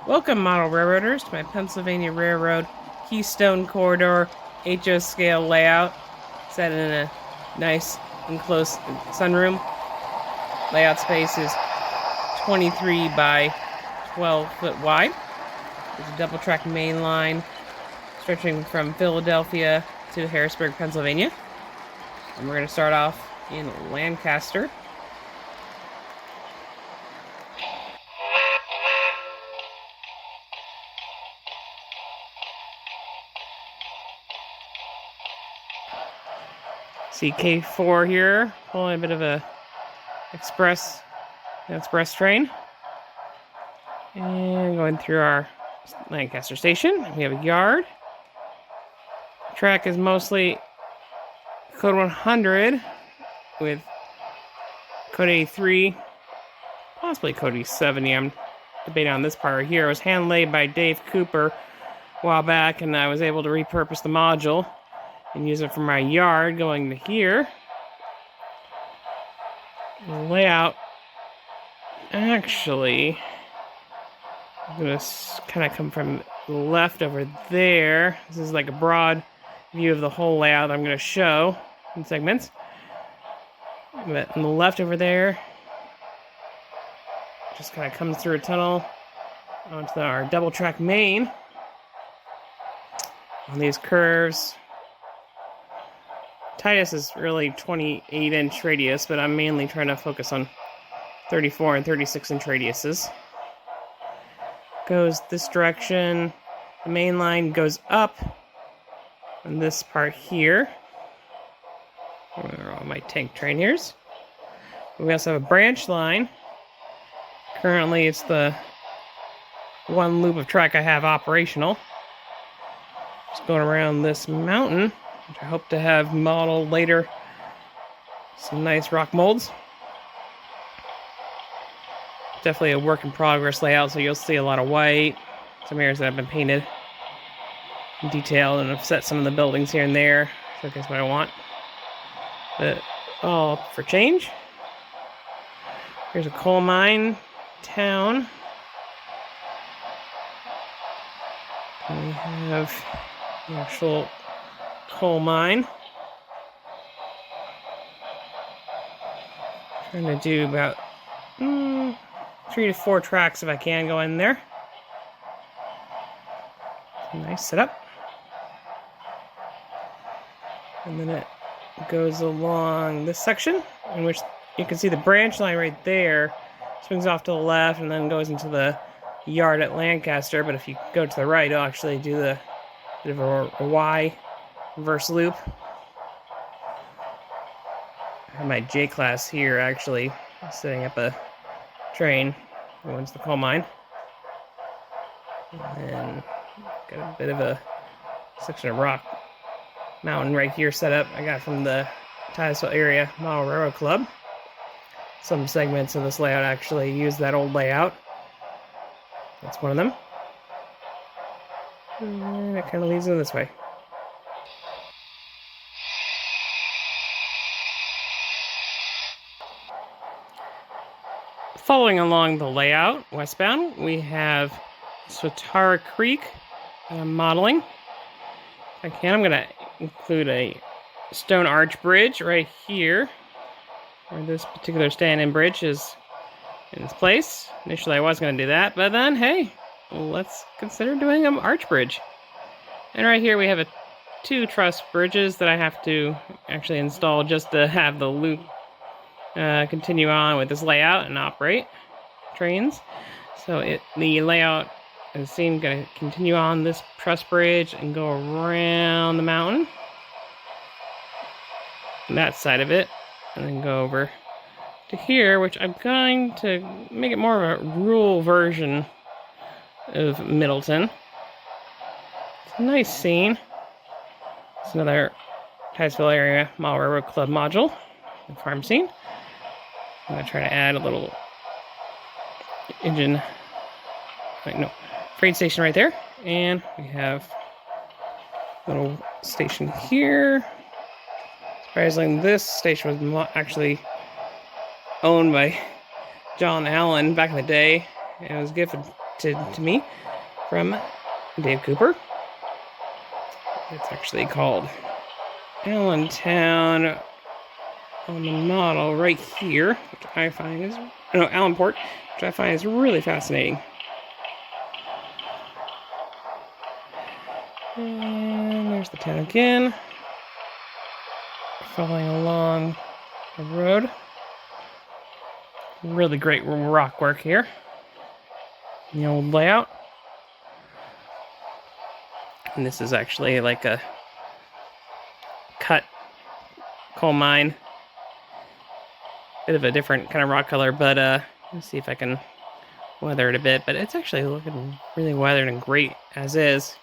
Welcome, model railroaders, to my Pennsylvania Railroad Keystone Corridor HO scale layout, set in a nice enclosed sunroom. Layout space is 23 by 12 foot wide. There's a double track main line stretching from Philadelphia to Harrisburg, Pennsylvania. And we're going to start off in Lancaster. See K4 here, pulling a bit of a express train. And going through our Lancaster station, we have a yard. Track is mostly code 100 with code 83, possibly code 70. I'm debating on this part right here. It was hand laid by Dave Cooper a while back, and I was able to repurpose the module and use it for my yard going to here. The layout, actually, I'm going to kind of come from the left over there. This is like a broad view of the whole layout I'm going to show in segments. But on the left over there, just kind of comes through a tunnel onto our double track main. On these curves, Titus is really 28-inch radius, but I'm mainly trying to focus on 34 and 36-inch radiuses. Goes this direction. The main line goes up on this part here. Where are all my tank trainers? We also have a branch line. Currently, it's the one loop of track I have operational. Just going around this mountain, which I hope to have modeled later. Some nice rock molds. Definitely a work in progress layout, so you'll see a lot of white. Some areas that have been painted and detailed, and I've set some of the buildings here and there. Showcase what I want. But all up for change. Here's a coal mine town. And we have the actual coal mine. Trying to do about 3 to 4 tracks if I can go in there. Nice setup. And then it goes along this section, in which you can see the branch line right there swings off to the left and then goes into the yard at Lancaster. But if you go to the right, it'll actually do the bit of a Y reverse loop. I have my J class here actually setting up a train going to the coal mine. And got a bit of a section of rock mountain right here set up. I got from the Titusville area Model Railroad Club. Some segments of this layout actually use that old layout. That's one of them. And it kind of leads in this way. Following along the layout, westbound, we have Swatara Creek modeling. If I can, I'm going to include a stone arch bridge right here, where this particular stand-in bridge is in its place. Initially, I was going to do that, but then, hey, let's consider doing an arch bridge. And right here, we have 2 truss bridges that I have to actually install just to have the loop continue on with this layout and operate trains. So the layout is seen going to continue on this truss bridge and go around the mountain, that side of it, and then go over to here, which I'm going to make it more of a rural version of Middleton. It's a nice scene. It's another Titusville area Model Railroad Club module, the farm scene. I'm going to try to add a little freight station right there. And we have a little station here. Surprisingly, this station was actually owned by John Allen back in the day. And it was gifted to me from Dave Cooper. It's actually called Allentown on the model right here, which I find is, no, Allenport, which I find is really fascinating. And there's the town again. Following along the road. Really great rock work here. The old layout. And this is actually like a cut coal mine. Bit of a different kind of rock color, but let's see if I can weather it a bit. But it's actually looking really weathered and great as is.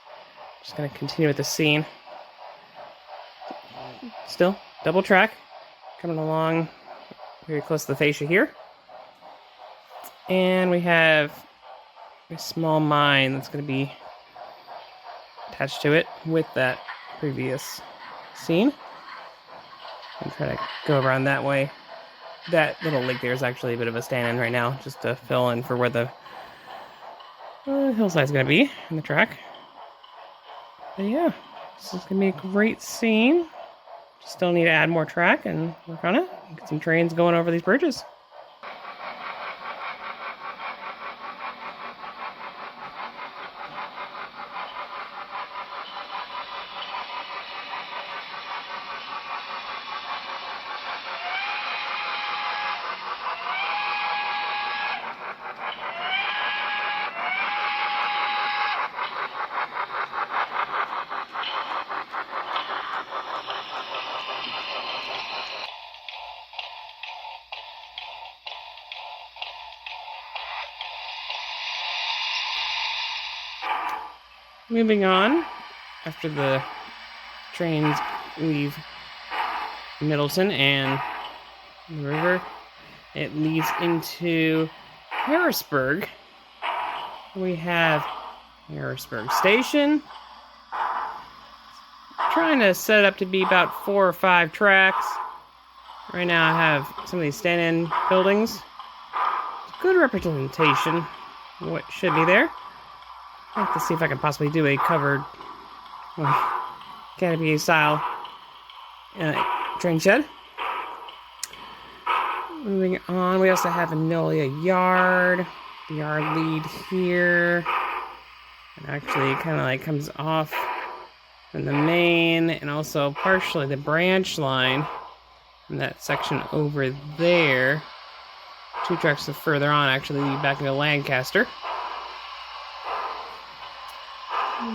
Just gonna continue with the scene. Still, double track. Coming along very close to the fascia here. And we have a small mine that's gonna be attached to it with that previous scene. I'm trying to go around that way. That little lake there is actually a bit of a stand-in right now, just to fill in for where the hillside's going to be in the track. But yeah, this is going to be a great scene. Still need to add more track and work on it. Get some trains going over these bridges. Moving on, after the trains leave Middleton and the river, it leads into Harrisburg. We have Harrisburg Station. Trying to set it up to be about 4 or 5 tracks. Right now I have some of these stand-in buildings. Good representation of what should be there. I have to see if I can possibly do a covered canopy style train shed. Moving on, we also have Magnolia Yard. The yard lead here. It actually kind of like comes off from the main and also partially the branch line from that section over there. 2 tracks further on actually lead back into Lancaster.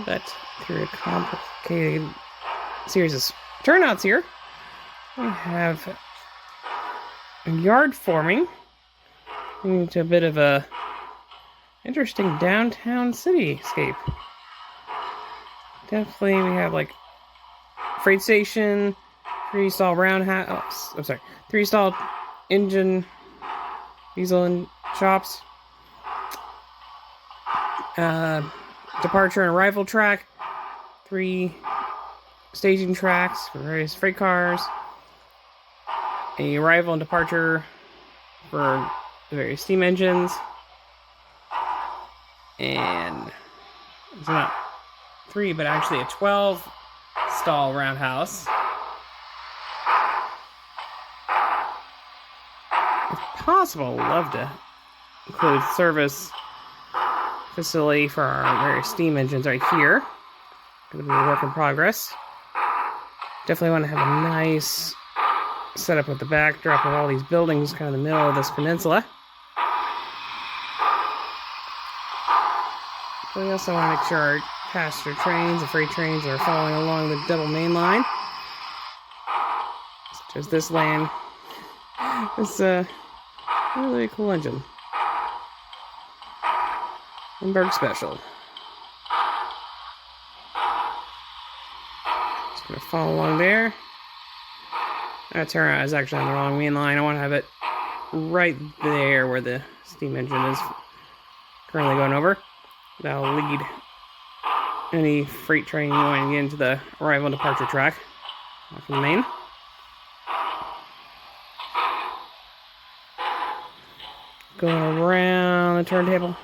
But through a complicated series of turnouts here, we have a yard forming into a bit of a interesting downtown cityscape. Definitely we have like freight station, 3-stall roundhouse, 3-stall engine, diesel and shops, departure and arrival track, 3 staging tracks for various freight cars, a arrival and departure for the various steam engines, and it's not 3 but actually a 12-stall roundhouse. If possible, I'd love to include service facility for our various steam engines right here. Going to be a work in progress. Definitely want to have a nice setup with the backdrop of all these buildings kind of in the middle of this peninsula. But we also want to make sure our passenger trains and freight trains are following along the double main line. Such as this land. It's a really cool engine. Lindbergh Special. Just gonna follow along there. That turnout is actually on the wrong main line. I want to have it right there where the steam engine is currently going over. That'll lead any freight train going to get into the arrival and departure track from the main. Going around the turntable.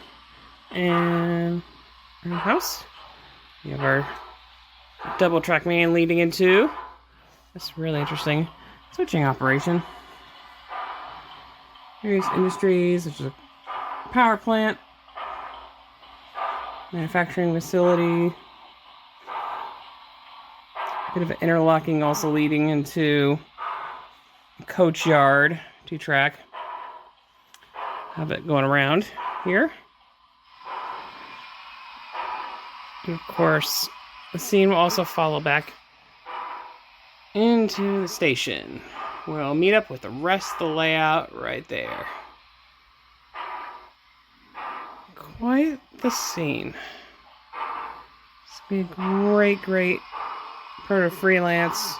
And our house. We have our double track main leading into. That's really interesting. Switching operation. Various industries, which is a power plant, manufacturing facility. Bit of interlocking also leading into coach yard, 2-track. Have it going around here. And of course, the scene will also follow back into the station. We'll meet up with the rest of the layout right there. Quite the scene. This will be a great, great proto freelance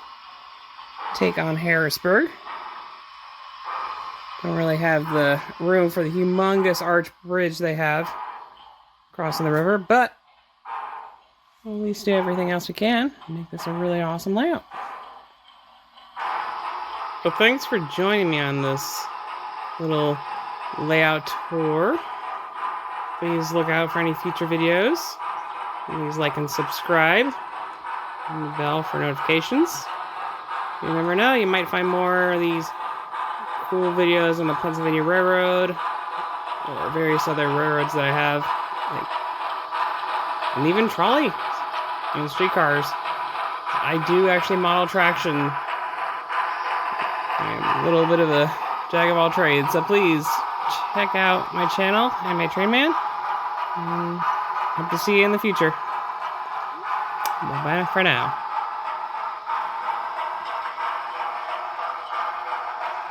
take on Harrisburg. Don't really have the room for the humongous arch bridge they have crossing the river, but we'll at least do everything else we can to make this a really awesome layout. So thanks for joining me on this little layout tour. Please look out for any future videos. Please like and subscribe. And the bell for notifications. You never know, you might find more of these cool videos on the Pennsylvania Railroad or various other railroads that I have, and even trolley and streetcars. I do actually model traction. I'm a little bit of a jack of all trades, so please check out my channel, Anime Train Man. Hope to see you in the future. Bye-bye for now.